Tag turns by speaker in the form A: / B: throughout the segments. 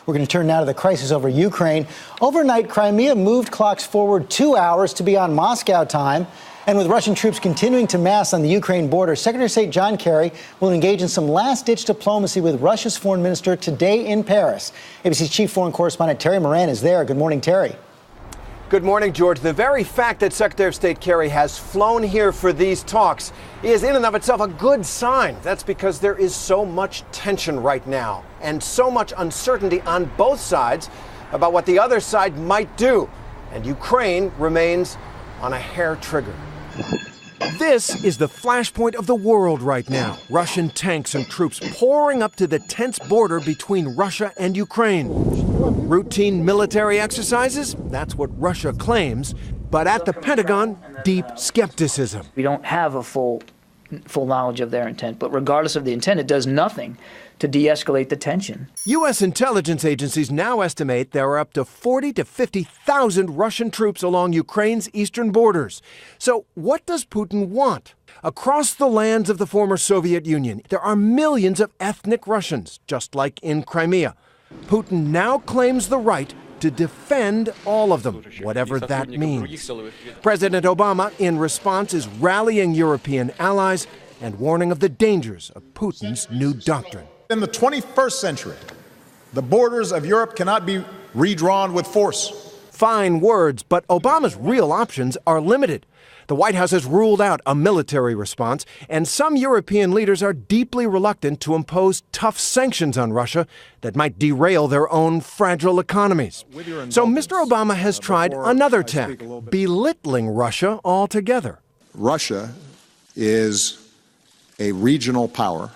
A: We're going to turn now to the crisis over Ukraine. Overnight, Crimea moved clocks forward 2 hours to be on Moscow time. And with Russian troops continuing to mass on the Ukraine border, Secretary of State John Kerry will engage in some last-ditch diplomacy with Russia's foreign minister today in Paris. ABC's chief foreign correspondent Terry Moran is there. Good morning, Terry.
B: Good morning, George. The very fact that Secretary of State Kerry has flown here for these talks is in and of itself a good sign. That's because there is so much tension right now and so much uncertainty on both sides about what the other side might do. And Ukraine remains on a hair trigger. This is the flashpoint of the world right now. Russian tanks and troops pouring up to the tense border between Russia and Ukraine. Routine military exercises? That's what Russia claims. But at the Pentagon, deep skepticism.
C: We don't have a full knowledge of their intent, but regardless of the intent, it does nothing to de-escalate the tension. U.S.
B: intelligence agencies now estimate there are up to 40 to 50,000 Russian troops along Ukraine's eastern borders. So what does Putin want? Across the lands of the former Soviet Union, there are millions of ethnic Russians, just like in Crimea. Putin now claims the right to defend all of them, whatever that means. President Obama, in response, is rallying European allies and warning of the dangers of Putin's new doctrine.
D: In the 21st century, the borders of Europe cannot be redrawn with force.
B: Fine words, but Obama's real options are limited. The White House has ruled out a military response, and some European leaders are deeply reluctant to impose tough sanctions on Russia that might derail their own fragile economies. So Mr. Obama has tried another tack, belittling Russia altogether.
D: Russia is a regional power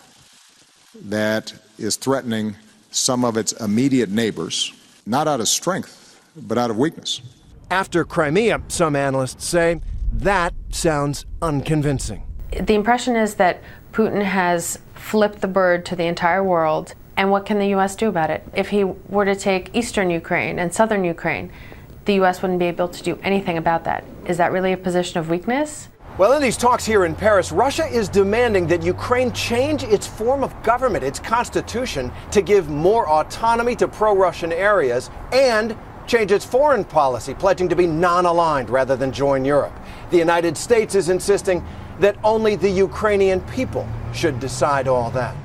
D: that is threatening some of its immediate neighbors, not out of strength, but out of weakness.
B: After Crimea, some analysts say, that sounds unconvincing.
E: The impression is that Putin has flipped the bird to the entire world, and what can the U.S. do about it? If he were to take eastern Ukraine and southern Ukraine, the U.S. wouldn't be able to do anything about that. Is that really a position of weakness?
B: Well, in these talks here in Paris, Russia is demanding that Ukraine change its form of government, its constitution, to give more autonomy to pro-Russian areas and change its foreign policy, pledging to be non-aligned rather than join Europe. The United States is insisting that only the Ukrainian people should decide all that.